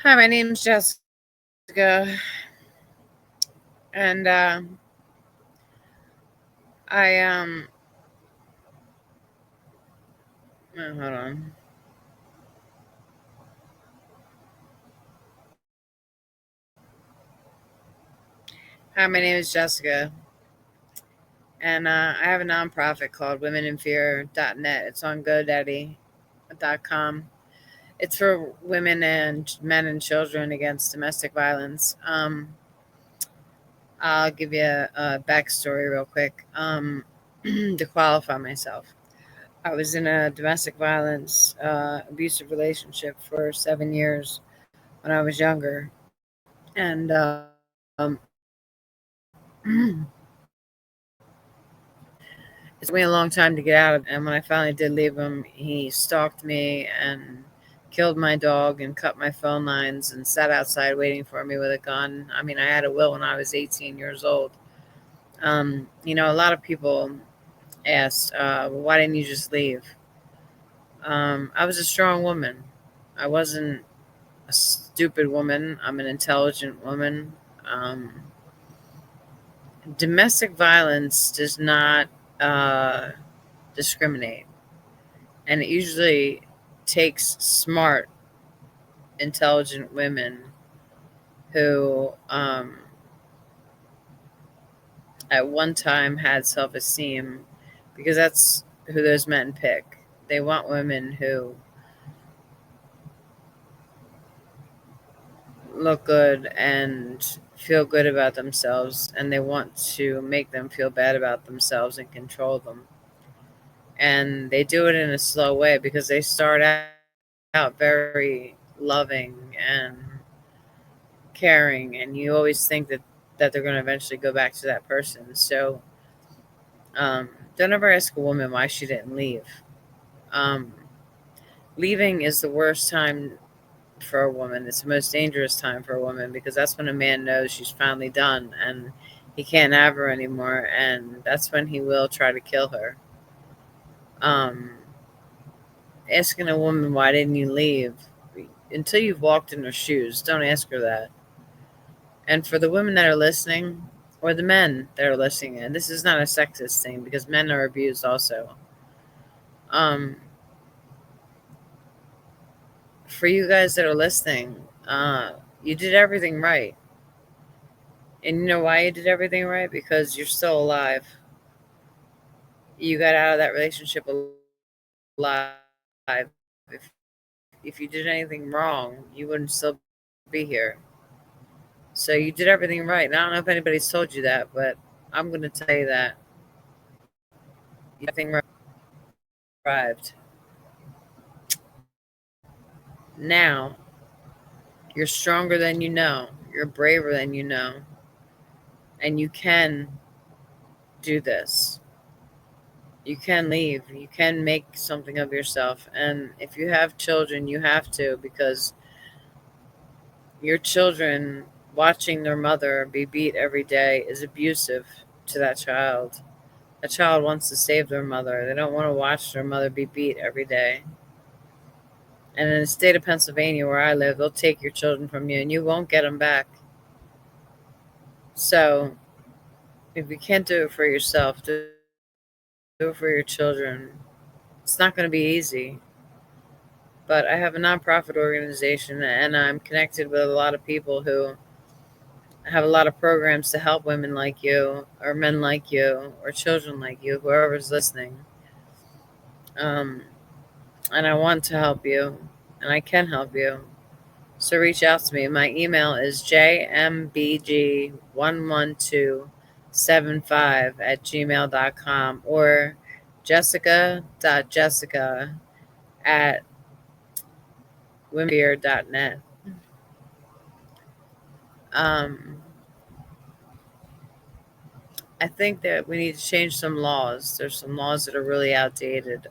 Hi, my name's Jessica, and I hold on. Hi, my name is Jessica, and I have a nonprofit called WomenInFear.net. It's on GoDaddy.com. It's for women and men and children against domestic violence. I'll give you a backstory real quick to qualify myself. I was in a domestic violence abusive relationship for 7 years when I was younger, and it took me a long time to get out of it. And when I finally did leave him, he stalked me and killed my dog and cut my phone lines and sat outside waiting for me with a gun. I mean, I had a will when I was 18 years old. A lot of people asked, well, why didn't you just leave? I was a strong woman. I wasn't a stupid woman. I'm an intelligent woman. Um, Domestic violence does not uh, discriminate, and it usually takes smart, intelligent women who, at one time, had self esteem, because that's who those men pick. They want women who look good and feel good about themselves, and they want to make them feel bad about themselves and control them. And they do it in a slow way because they start out very loving and caring, and you always think that they're going to eventually go back to that person. So don't ever ask a woman why she didn't leave. um, Leaving is the worst time for a woman. It's the most dangerous time for a woman, because that's when a man knows she's finally done and he can't have her anymore, and that's when he will try to kill her. um, Asking a woman why didn't you leave, until you've walked in her shoes, don't ask her that. And for the women that are listening, or the men that are listening, and this is not a sexist thing because men are abused also. Um, for you guys that are listening, you did everything right. And you know why you did everything right? Because you're still alive. You got out of that relationship alive. If you did anything wrong, you wouldn't still be here. So you did everything right. And I don't know if anybody's told you that, but I'm going to tell you that you did everything right. You survived. Now, you're stronger than you know. You're braver than you know. And you can do this. You can leave. You can make something of yourself. And if you have children, you have to, because your children watching their mother be beat every day is abusive to that child. A child wants to save their mother. They don't want to watch their mother be beat every day. And in the state of Pennsylvania, where I live, they'll take your children from you and you won't get them back. So if you can't do it for yourself, do it for your children. It's not going to be easy. But I have a nonprofit organization, and I'm connected with a lot of people who have a lot of programs to help women like you, or men like you, or children like you, whoever's listening. Um, and I want to help you, and I can help you. So reach out to me. My email is jmbg11275 or jessica.jessica at womenfear.net. Um, I think that we need to change some laws. There's some laws that are really outdated.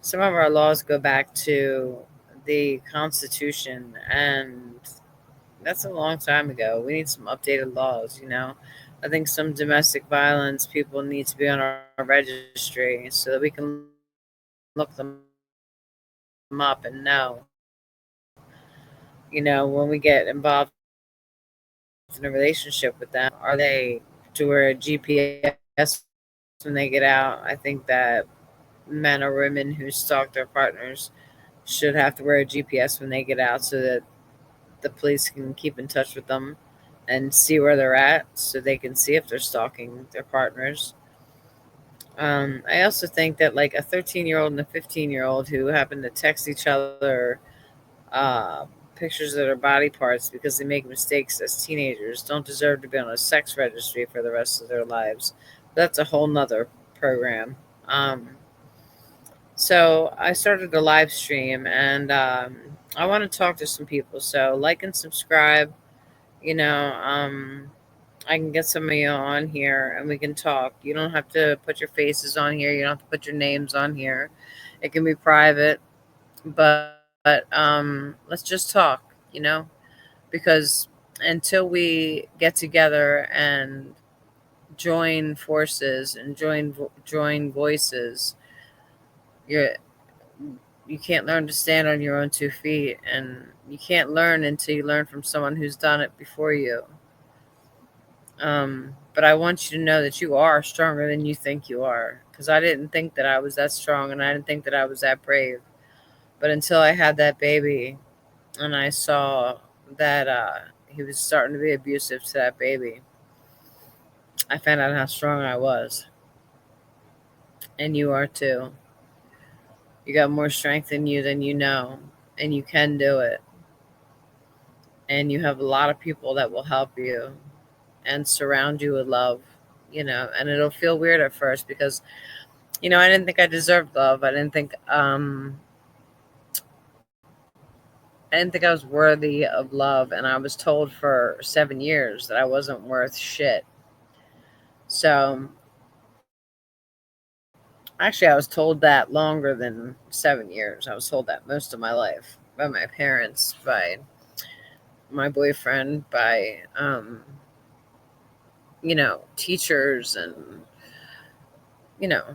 Some of our laws go back to the Constitution, and that's a long time ago. We need some updated laws. I think some domestic violence people need to be on our registry so that we can look them up and know, if they're doing something wrong. when we get involved in a relationship with them, are they to wear a GPS when they get out? I think that men or women who stalk their partners should have to wear a GPS when they get out so that the police can keep in touch with them and see where they're at so they can see if they're stalking their partners. I also think that like a 13-year-old and a 15-year-old who happen to text each other uh, pictures of their body parts because they make mistakes as teenagers don't deserve to be on a sex registry for the rest of their lives. That's a whole nother program. So I started a live stream and I want to talk to some people. So like and subscribe. You know, I can get some of you on here and we can talk. You don't have to put your faces on here. You don't have to put your names on here. It can be private, but let's just talk. You know, because until we get together and join forces and join voices, you're you can't learn to stand on your own 2 feet, and you can't learn until you learn from someone who's done it before you. But I want you to know that you are stronger than you think you are, because I didn't think that I was that strong, and I didn't think that I was that brave. But until I had that baby, and I saw that he was starting to be abusive to that baby, I found out how strong I was, and you are too. You got more strength in you than you know, and you can do it. And you have a lot of people that will help you and surround you with love, and it'll feel weird at first because, I didn't think I deserved love. I didn't think I was worthy of love, and I was told for 7 years that I wasn't worth shit. So actually, I was told that longer than 7 years. I was told that most of my life by my parents, by my boyfriend, by teachers, and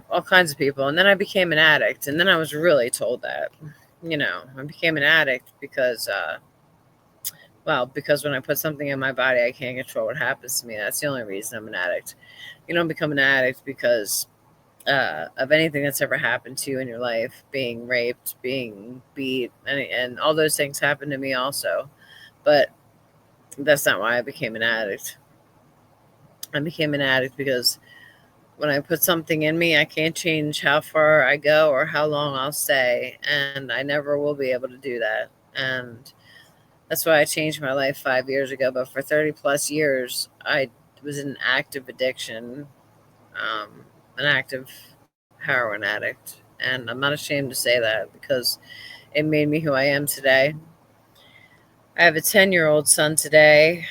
all kinds of people. And then I became an addict, and then I was really told that. I became an addict because because when I put something in my body, I can't control what happens to me. That's the only reason I'm an addict. You don't become an addict because of anything that's ever happened to you in your life, being raped, being beat, and all those things happened to me also. But that's not why I became an addict. I became an addict because when I put something in me, I can't change how far I go or how long I'll stay. And I never will be able to do that. And that's why I changed my life 5 years ago. But for 30 plus years, I was an active addiction, um, an active heroin addict. And I'm not ashamed to say that because it made me who I am today. I have a 10-year-old son today.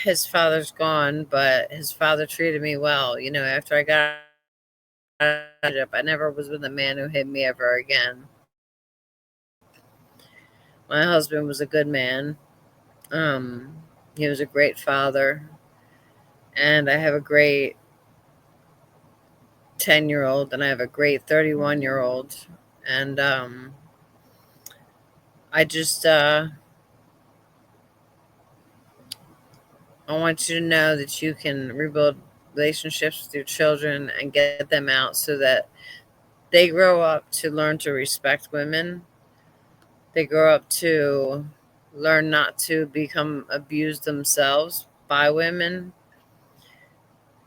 His father's gone, but his father treated me well. After I got out of that relationship, I never was with a man who hit me ever again. My husband was a good man. He was a great father. And I have a great 10-year-old, and I have a great 31-year-old. And I just, I want you to know that you can rebuild relationships with your children and get them out so that they grow up to learn to respect women. They grow up to learn not to become abused themselves by women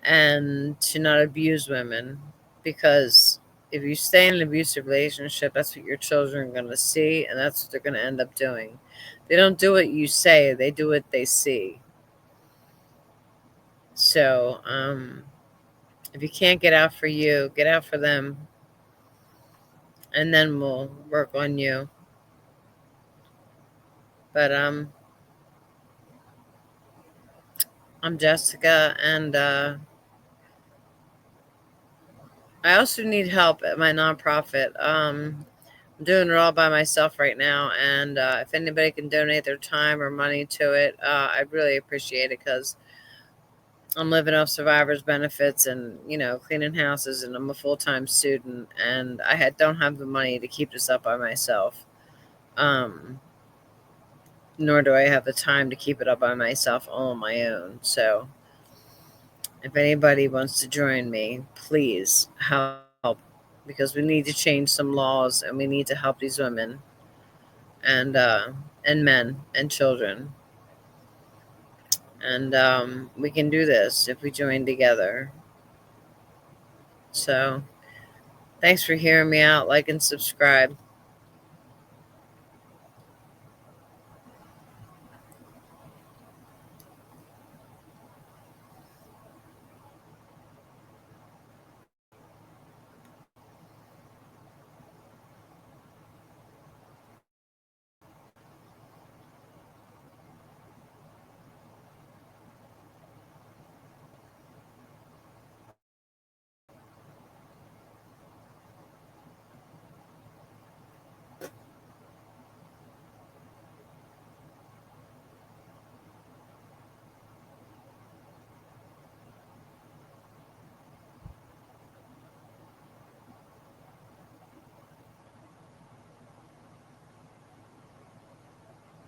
and to not abuse women. Because if you stay in an abusive relationship, that's what your children are going to see, and that's what they're going to end up doing. They don't do what you say, they do what they see. So, if you can't get out for you, get out for them, and then we'll work on you. But I'm Jessica, and I also need help at my nonprofit. I'm doing it all by myself right now, and if anybody can donate their time or money to it, I'd really appreciate it because I'm living off survivors benefits and cleaning houses, and I'm a full-time student, and don't have the money to keep this up by myself. Um, nor do I have the time to keep it up by myself all on my own. So if anybody wants to join me, please help, because we need to change some laws and we need to help these women and uh, and men and children. And we can do this if we join together. So thanks for hearing me out. Like and subscribe.